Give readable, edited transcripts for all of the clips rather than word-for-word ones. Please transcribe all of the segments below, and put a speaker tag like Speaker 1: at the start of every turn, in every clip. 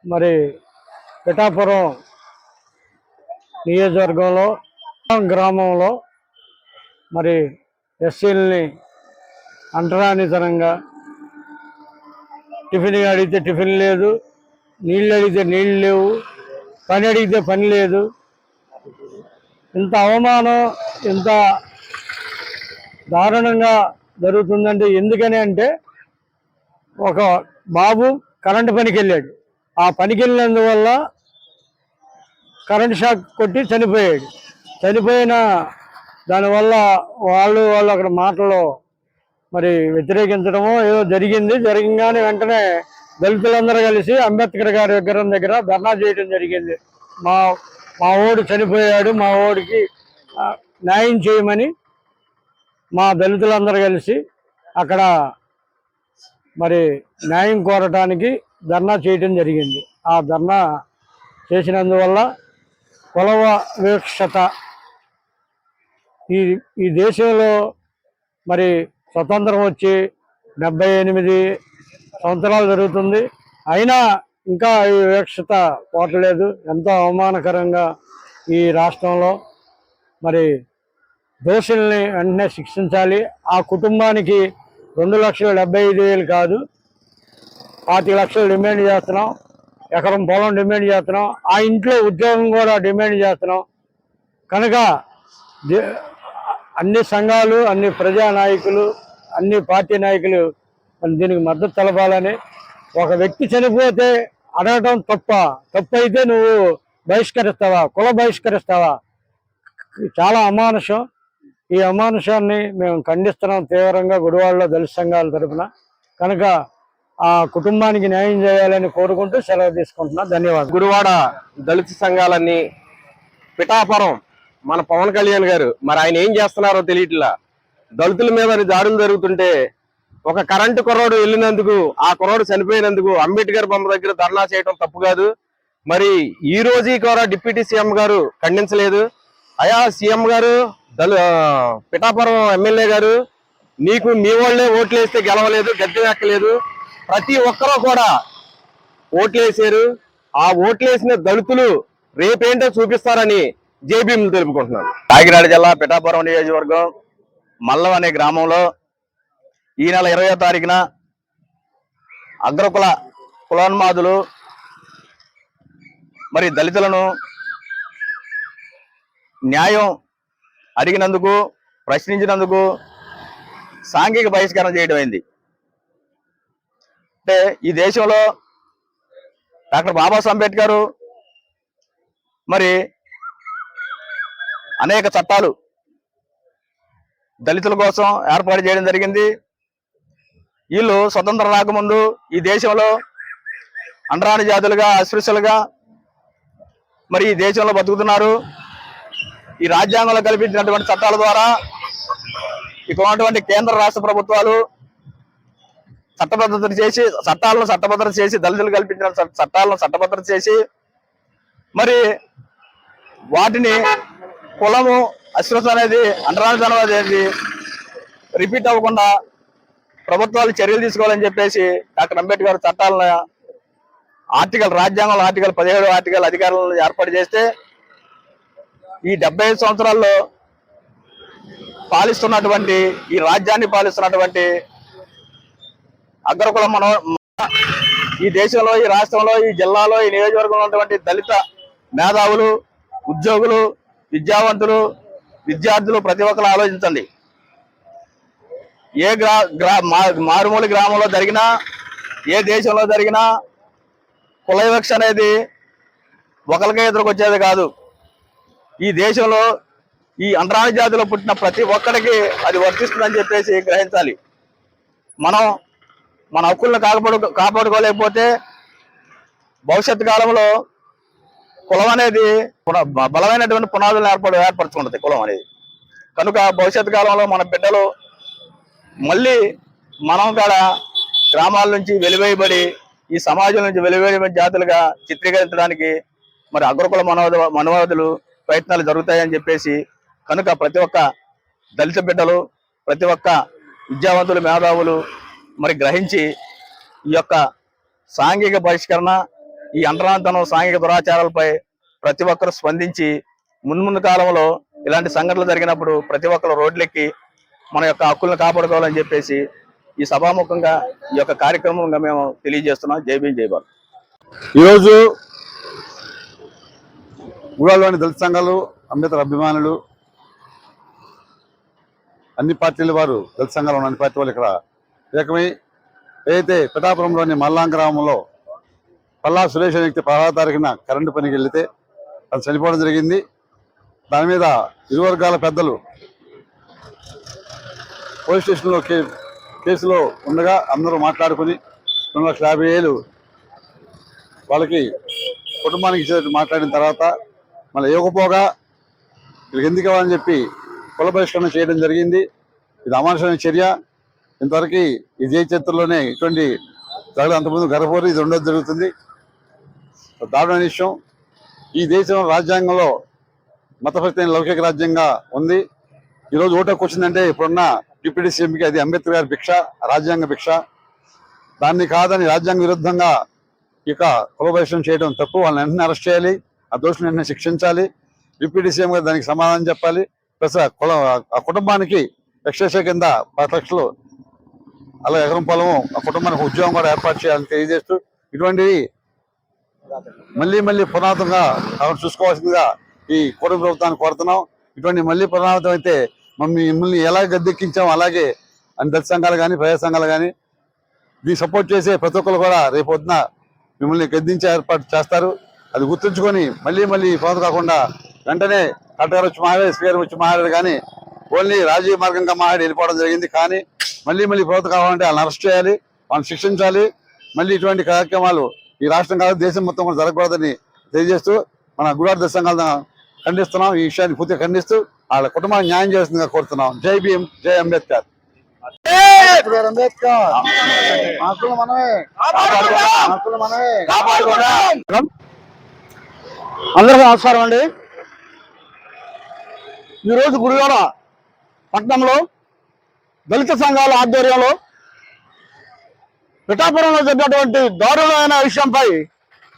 Speaker 1: మరి పిఠాపురం నియోజకవర్గంలో గ్రామంలో మరి ఎస్సీలని అంటరానితనంగా టిఫిన్ అడిగితే టిఫిన్ లేదు, నీళ్ళు అడిగితే నీళ్ళు లేవు, పని అడిగితే పని లేదు. ఇంత అవమానం, ఇంత దారుణంగా జరుగుతుందంటే ఎందుకని అంటే ఒక బాబు కరెంటు పనికి వెళ్ళాడు. ఆ పనికి వెళ్ళినందువల్ల కరెంటు షాక్ కొట్టి చనిపోయాడు. చనిపోయిన దానివల్ల వాళ్ళు అక్కడ మాటల్లో మరి వ్యతిరేకించడమో ఏదో జరగగానే వెంటనే దళితులందరూ కలిసి అంబేద్కర్ గారి విగ్రహం దగ్గర ధర్నా చేయడం జరిగింది. మా ఓడు చనిపోయాడు, మా ఓడికి న్యాయం చేయమని మా దళితులందరూ కలిసి అక్కడ మరి న్యాయం కోరటానికి ధర్నా చేయడం జరిగింది. ఆ ధర్నా చేసినందువల్ల కుల వివక్షత ఈ దేశంలో మరి స్వతంత్రం వచ్చి 78 సంవత్సరాలు జరుగుతుంది. అయినా ఇంకా ఈ వివక్షత పోవట్లేదు. ఎంతో అవమానకరంగా ఈ రాష్ట్రంలో మరి దోషుల్ని వెంటనే శిక్షించాలి. ఆ కుటుంబానికి 2,75,000 కాదు, 25 లక్షలు డిమాండ్ చేస్తున్నాం. ఎకరం పొలం డిమాండ్ చేస్తున్నాం. ఆ ఇంట్లో ఉద్యోగం కూడా డిమాండ్ చేస్తున్నాం. కనుక అన్ని సంఘాలు, అన్ని ప్రజానాయకులు, అన్ని పార్టీ నాయకులు దీనికి మద్దతు తెలపాలని. ఒక వ్యక్తి చనిపోతే అడగటం తప్పు అయితే నువ్వు బహిష్కరిస్తావా, కుల బహిష్కరిస్తావా? చాలా అమానుషం. ఈ అమానుషాన్ని మేము ఖండిస్తున్నాం తీవ్రంగా గుడివాడలో దళిత సంఘాల తరఫున. కనుక ఆ కుటుంబానికి న్యాయం చేయాలని కోరుకుంటూ సెలవు తీసుకుంటున్నా. ధన్యవాదాలు.
Speaker 2: గుడివాడ దళిత సంఘాలన్నీ పిఠాపురం మన పవన్ కళ్యాణ్ గారు మరి ఆయన ఏం చేస్తున్నారో తెలియట్లా. దళితుల మీద దాడులు జరుగుతుంటే ఒక కరెంటు కుర్రోడు వెళ్ళినందుకు, ఆ కుర్రోడు చనిపోయినందుకు అంబేద్కర్ బొమ్మ దగ్గర ధర్నా చేయడం తప్పు కాదు. మరి ఈ రోజు కూడా డిప్యూటీ సీఎం గారు ఖండించలేదు. అయా సీఎం గారు, పిఠాపురం ఎమ్మెల్యే గారు, నీకు మీ వాళ్ళే ఓట్లు వేస్తే గెలవలేదు, గద్దె ఎక్కలేదు. ప్రతి ఒక్కరూ కూడా ఓట్లేసారు. ఆ ఓట్లేసిన దళితులు రేపేంటో చూపిస్తారని జేబీఎంలు తెలుపుకుంటున్నారు. కాకినాడ జిల్లా పిఠాపురం నియోజకవర్గం మల్లం అనే గ్రామంలో ఈ నెల 20వ తారీఖున అగ్రకుల కులోన్మాదులు మరి దళితులను న్యాయం అడిగినందుకు, ప్రశ్నించినందుకు సాంఘిక బహిష్కరణ చేయడం అయింది. అంటే ఈ దేశంలో డాక్టర్ బాబాసాహెబ్ అంబేద్కర్ మరి అనేక చట్టాలు దళితుల కోసం ఏర్పాటు చేయడం జరిగింది. వీళ్ళు స్వతంత్రం రాకముందు ఈ దేశంలో అంటరాని జాతులుగా, అస్పృశ్యులుగా మరి ఈ దేశంలో బతుకుతున్నారు. ఈ రాజ్యాంగంలో కల్పించినటువంటి చట్టాల ద్వారా ఇక్కడ ఉన్నటువంటి కేంద్ర రాష్ట్ర ప్రభుత్వాలు చట్టబద్ధత చేసి దళితులు కల్పించిన చట్టాలను చట్టబద్ధత చేసి మరి వాటిని కులము, అస్పృశ్యత అనేది, అంటరానితనం అనేది రిపీట్ అవ్వకుండా ప్రభుత్వాలు చర్యలు తీసుకోవాలని చెప్పేసి డాక్టర్ అంబేద్కర్ చట్టాలను రాజ్యాంగంలో ఆర్టికల్ 17 అధికారులను ఏర్పాటు చేస్తే ఈ 75 సంవత్సరాల్లో పాలిస్తున్నటువంటి, ఈ రాజ్యాన్ని పాలిస్తున్నటువంటి అగ్రకుల ఈ దేశంలో, ఈ రాష్ట్రంలో, ఈ జిల్లాలో, ఈ నియోజకవర్గంలో ఉన్నటువంటి దళిత మేధావులు, ఉద్యోగులు, విద్యావంతులు, విద్యార్థులు ప్రతి ఒక్కరు ఆలోచించండి. ఏ మారుమూల గ్రామంలో జరిగినా, ఏ దేశంలో జరిగినా కుల వివక్ష అనేది ఒకరికే ఎదురుకొచ్చేది కాదు. ఈ దేశంలో ఈ అంటరాని జాతిలో పుట్టిన ప్రతి ఒక్కరికి అది వర్తిస్తుందని చెప్పేసి గ్రహించాలి. మనం మన హక్కులను కాపాడుకోలేకపోతే భవిష్యత్తు కాలంలో కులం అనేది బలమైనటువంటి పునాదులను ఏర్పరచుకుంటుంది కులం అనేది. కనుక భవిష్యత్తు కాలంలో మన బిడ్డలు మళ్ళీ మనం కూడా గ్రామాల నుంచి వెలివేయబడి, ఈ సమాజం నుంచి వెలివేయబడి జాతులుగా చిత్రీకరించడానికి మరి అగ్రకుల మనవాదులు ప్రయత్నాలు జరుగుతాయని చెప్పేసి, కనుక ప్రతి ఒక్క దళిత బిడ్డలు, ప్రతి ఒక్క విద్యావంతులు, మేధావులు మరి గ్రహించి ఈ యొక్క సాంఘిక బహిష్కరణ, ఈ అంటరానితనం సాంఘిక దురాచారాలపై ప్రతి ఒక్కరు స్పందించి ముందు కాలంలో ఇలాంటి సంఘటనలు జరిగినప్పుడు ప్రతి ఒక్కరు రోడ్లెక్కి మన యొక్క హక్కులను కాపాడుకోవాలని చెప్పేసి ఈ సభాముఖంగా ఈ యొక్క కార్యక్రమంగా మేము తెలియజేస్తున్నాం. జై భీమ్ జై భారత్.
Speaker 3: ఈరోజు గూడాలోని దళిత సంఘాలు, అంబేద్కర్ అభిమానులు, అన్ని పార్టీల వారు, దళిత సంఘాలు ఉన్న అన్ని పార్టీ వాళ్ళు ఇక్కడ ఏకమై ఏదైతే పిఠాపురంలోని మల్లాం గ్రామంలో పల్లా సురేష్ అనే వ్యక్తి 16వ తారీఖున కరెంటు పనికి వెళితే అది చనిపోవడం జరిగింది. దాని మీద ఇరు వర్గాల పెద్దలు పోలీస్ స్టేషన్లో కేసులో ఉండగా అందరూ మాట్లాడుకుని 2,50,000 వాళ్ళకి కుటుంబానికి ఇచ్చేటట్టు మాట్లాడిన తర్వాత మళ్ళీ ఇవ్వకపోగా వీళ్ళకి ఎందుకు ఇవ్వాలని చెప్పి కుల బహిష్కరణ చేయడం జరిగింది. ఇది అమానుషమైన చర్య. ఇంతవరకు ఈ జై చరిత్రలోనే ఇటువంటి జరగదు. అంతకుముందు గర్భవరి, ఇది రెండోది జరుగుతుంది. దారుణమైన విషయం. ఈ దేశం రాజ్యాంగంలో మతపరమైన లౌకిక రాజ్యంగా ఉంది. ఈరోజు ఓటుకు వచ్చిందంటే ఇప్పుడున్న డిప్యూటీ సీఎంకి అది అంబేద్కర్ గారి భిక్ష, రాజ్యాంగ భిక్ష. దాన్ని కాదని రాజ్యాంగ విరుద్ధంగా ఇక కుల బహిష్కరణ చేయడం తప్పు. వాళ్ళని వెంటనే అరెస్ట్ చేయాలి, ఆ దోషులను వెంటనే శిక్షించాలి. డిప్యూటీ సీఎం గారు దానికి సమాధానం చెప్పాలి. ప్లస్ ఆ కుటుంబానికి ఎక్స్ట్రా కింద 10 లక్షలు అలా ఎకరం పొలము, ఆ కుటుంబానికి ఉద్యోగం కూడా ఏర్పాటు చేయాలని తెలియజేస్తూ ఇటువంటివి మళ్ళీ పునాదంగా చూసుకోవాల్సిందిగా ఈ కూటమి ప్రభుత్వాన్ని కోరుతున్నాం. ఇటువంటి మళ్ళీ పునరావృతం అయితే మిమ్మల్ని ఎలా గద్దెక్కించాం అలాగే అన్ని దళిత సంఘాలు కానీ, ప్రజా సంఘాలు కానీ దీన్ని సపోర్ట్ చేసే ప్రతి ఒక్కరు కూడా రేపు పొద్దున మిమ్మల్ని గద్దించే ఏర్పాటు చేస్తారు. అది గుర్తుంచుకొని మళ్ళీ పునరావృతం కాకుండా వెంటనే కలెక్టర్ గారు వచ్చి మాట్లాడి, స్పీకర్ వచ్చి మాట్లాడారు, కానీ ఓన్లీ రాజకీయ మార్గంగా మాట్లాడి వెళ్ళిపోవడం జరిగింది. కానీ మళ్ళీ పునరావృతం కావాలంటే వాళ్ళని అరెస్ట్ చేయాలి, వాళ్ళని శిక్షించాలి. మళ్ళీ ఇటువంటి కార్యక్రమాలు ఈ రాష్ట్రం కాదు దేశం మొత్తం కూడా జరగకూడదని తెలియజేస్తూ మన గుడార దళిత సంఘాలను ఖండిస్తున్నాం. ఈ విషయాన్ని పూర్తిగా ఖండిస్తూ వాళ్ళ కుటుంబానికి న్యాయం చేస్తుందిగా కోరుతున్నాం. జై భీమ్, జై అంబేద్కర్.
Speaker 1: అందరికీ నమస్కారం అండి. ఈరోజు గుడివాడ పట్టణంలో దళిత సంఘాల ఆధ్వర్యంలో పిఠాపురంలో జరిగినటువంటి దారుణమైన విషయంపై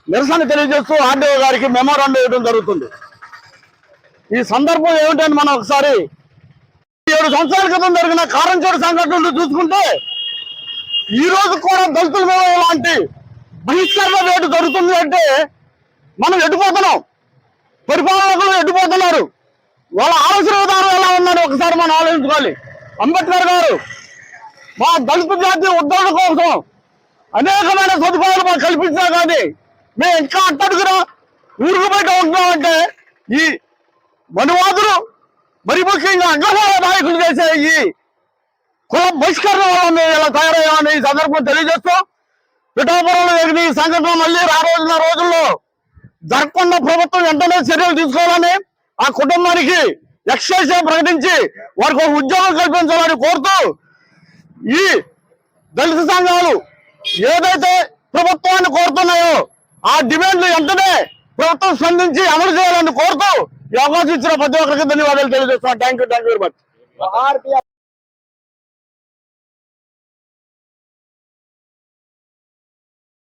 Speaker 1: నిరసన తెలియజేస్తూ ఆర్డీఓ గారికి మెమోరాండం ఇవ్వడం జరుగుతుంది. ఈ సందర్భం ఏమిటని మనం ఒకసారి 7 సంవత్సరాల క్రితం జరిగిన కారంచేడు సంఘటనలు చూసుకుంటే ఈ రోజు కూడా దళితుల మీద ఇలాంటి బహిష్కరణ రేటు జరుగుతుంది అంటే మనం ఎడ్డిపోతున్నాం, పరిపాలకులు ఎడ్డిపోతున్నారు. వాళ్ళ ఆలోచన విధానం ఎలా ఉందని ఒకసారి మనం ఆలోచించుకోవాలి. అంబేద్కర్ గారు మా దళిత జాతి ఉద్ధరణ కోసం అనేకమైన సదుపాయాలు మాకు కల్పించినా కానీ మేము ఇంకా అట్టడుగురా ఊరుకు బయట ఉంటున్నామంటే ఈ మనువాదులు మరి ముఖ్యంగా అగ్రహార నాయకులు చేసే ఈ కుల బహిష్కరణ వల్ల మేము ఇలా తయారయ్యామని ఈ సందర్భం తెలియజేస్తూ పిఠాపురంలో జరిగిన ఈ సంఘటన మళ్ళీ రాబోతున్న రోజుల్లో జరగకుండా ప్రభుత్వం వెంటనే చర్యలు తీసుకోవాలని, ఆ కుటుంబానికి ఎక్సైజ్ ప్రకటించి వారికి ఒక ఉద్యోగం కల్పించాలని కోరుతూ ఈ దళిత సంఘాలు ఏదైతే ప్రభుత్వాన్ని కోరుతున్నాయో ఆ డిమాండ్లు వెంటనే ప్రభుత్వం స్పందించి అమలు చేయాలని కోరుతూ ఈ అవకాశం ఇచ్చిన ప్రతి ఒక్కరికి ధన్యవాదాలు తెలియజేస్తున్నాను. Thank you very much.